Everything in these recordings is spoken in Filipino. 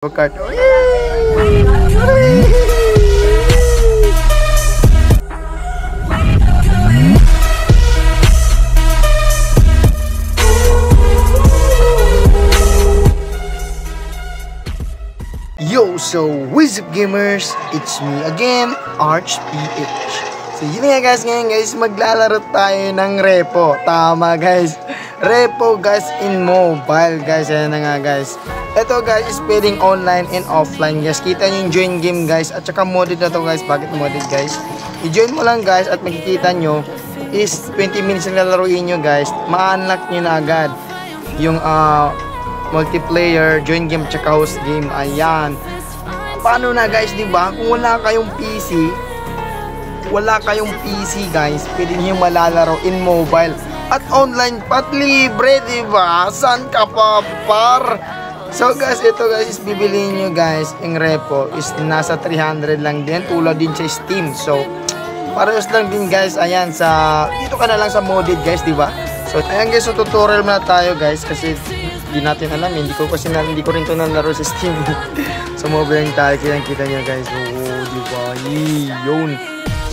Kart. Yo, so what's up gamers? It's me again, ArchPH. So yun nga guys, ngayon guys, maglalaro tayo ng Repo. Tama guys, Repo guys in mobile guys. Ayan na nga guys. Ito guys is pwedeng online and offline guys. Kita nyo yung join game guys. At saka modded na to guys. Bakit modded guys? I-join mo lang guys at makikita nyo is 20 minutes na lalaruin nyo guys. Ma-unlock nyo na agad yung multiplayer, join game, tsaka host game. Ayan. Paano na guys, diba? Kung wala kayong PC guys, pwede nyo malalaro in mobile. At online pat libre, diba? San ka pa par? So guys, ito guys is bibiliin nyo guys yung Repo is nasa 300 lang din, tulad din sa Steam. So parehas lang din guys. Ayan, dito ka na lang sa modded guys, diba? So ayan guys, so tutorial muna tayo guys kasi di natin alam, hindi ko rin to nalaro sa Steam. So mobile lang tayo, kita nyo guys. Oo, diba? Yun.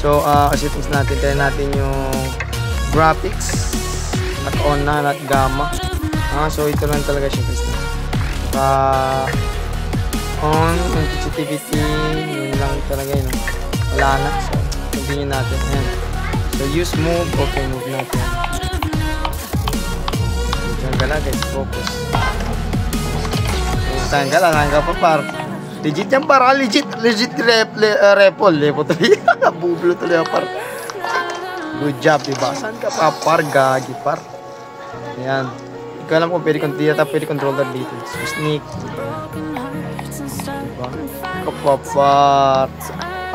So settings natin, kaya natin yung graphics at on na, at gamma. So ito lang talaga siya guys. On sensitivity, yun lang talaga yun. Wala na. So continue natin. Ayan. So use move. Okay, move natin. Diyan ka lang guys, focus. Saan ka lang, saan ka pa par. Legit yan par, legit Repo tuloy. Bublo tuloy par. Good job, diba? Saan ka pa par, gagi par. Ayan. Hindi ko alam kung pwede controller dito. So, sneak. Diba? Kapapar.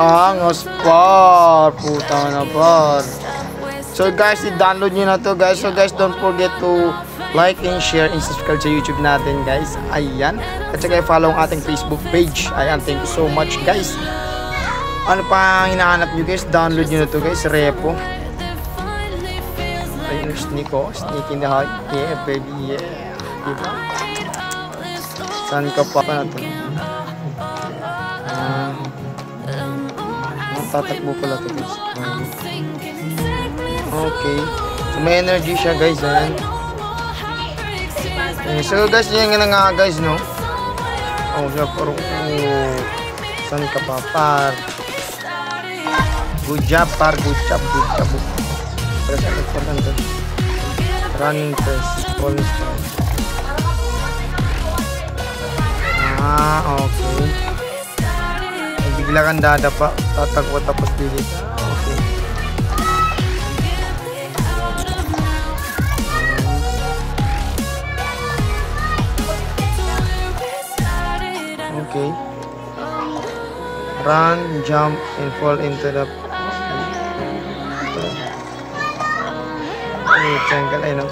Angos par. Puta na par. So guys, i-download nyo na to guys. So guys, don't forget to like and share and subscribe sa YouTube natin guys. Ayan. At saka i-follow ang ating Facebook page. Ayan, thank you so much guys. Ano pa hinahanap nyo guys? Download nyo na to guys. Repo. Sneak in the heart. Yeah baby, yeah. Diba? Saan ka pa na to? Tatakbo pala to guys. Okay. So may energy siya guys. Ayan. So guys, yan nga guys, no? Oh, siya parang saan ka pa par? Good job par, good job. Press to. Running press, all start. Okay. Bigla kang dadapa, tatakbo tapos digit. Okay. Okay. Run, jump, and fall into the triangle, ay no?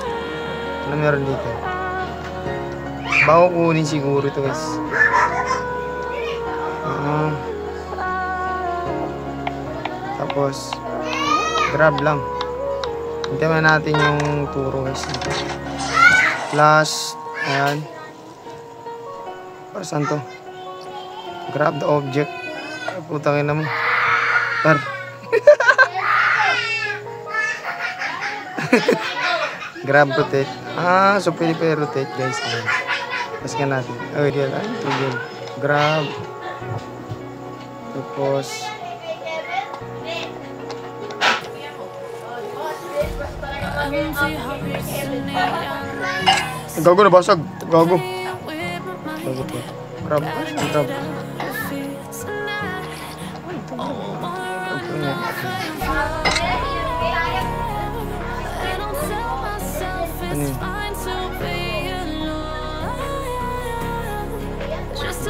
Ano meron dito? Bago kunin siguro ito guys. Tapos grab lang. Hintayin natin yung turo guys. Plus, ayan. Para saan to? Grab the object. Putangin naman. Par. Grab, rotate. So pwede rotate guys. Tapos ka natin. Okay, yan. Grab. Tapos gago na basag. Gago po. Grab.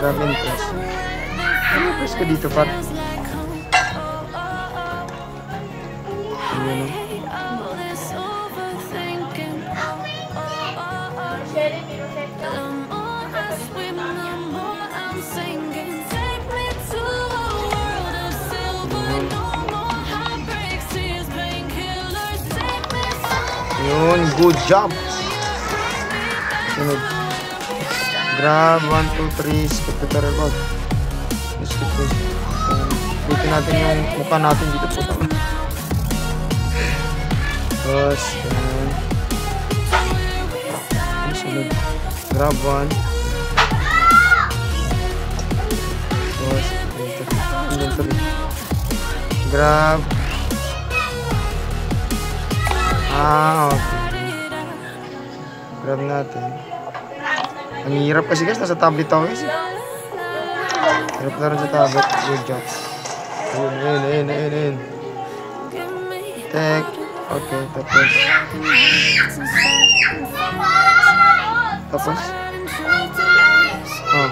Grab and press. Ano press ko dito par? Ayan o. Yun, good job. Sunod. Grab, 1, 2, 3, skip the terror bag. Skip this. Bitin natin yung mukha natin dito po. Tapos, yan. Ang sunod. Grab 1. Tapos, inventory. Grab. Okay. Grab natin. Ang hirap kasi guys, nasa tablet ako guys. Hirap na rin sa tablet. Good job. In. Tek. Okay, tapos. Oh.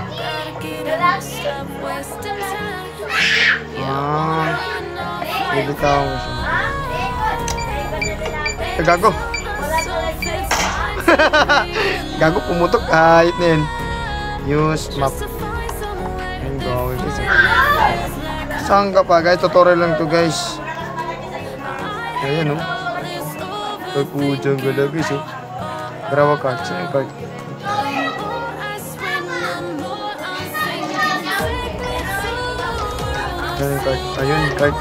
Bibitaw mo siya. Gago. Gago, pumutok kahit na yun. Use map. And go. Saan ka pa guys? Tutorial lang to guys. Ayan o. Pagpudyan ka lang guys o. Grawa card. Saan yung card? Saan yung card? Ayun yung card.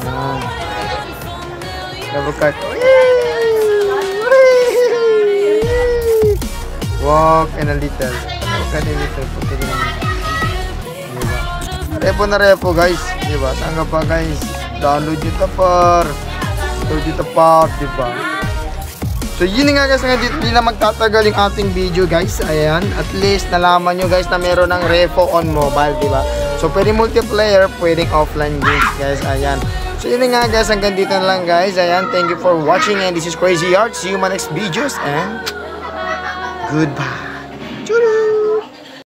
Ayan. Grawa card. Walk and a little. Walk and a little. Puti ka naman. Diba? Repo na repo guys. Diba? Saan ka pa guys? Download yung tapar. Download yung tapar. Diba? So yun nga guys. Hindi na magtatagal yung ating video guys. Ayan. At least nalaman nyo guys na meron ng repo on mobile. Diba? So pwede multiplayer. Pwedeng offline games guys. Ayan. So yun nga guys. Hanggang dito na lang guys. Ayan. Thank you for watching. And this is Crazy Art. See you in my next videos. And goodbye.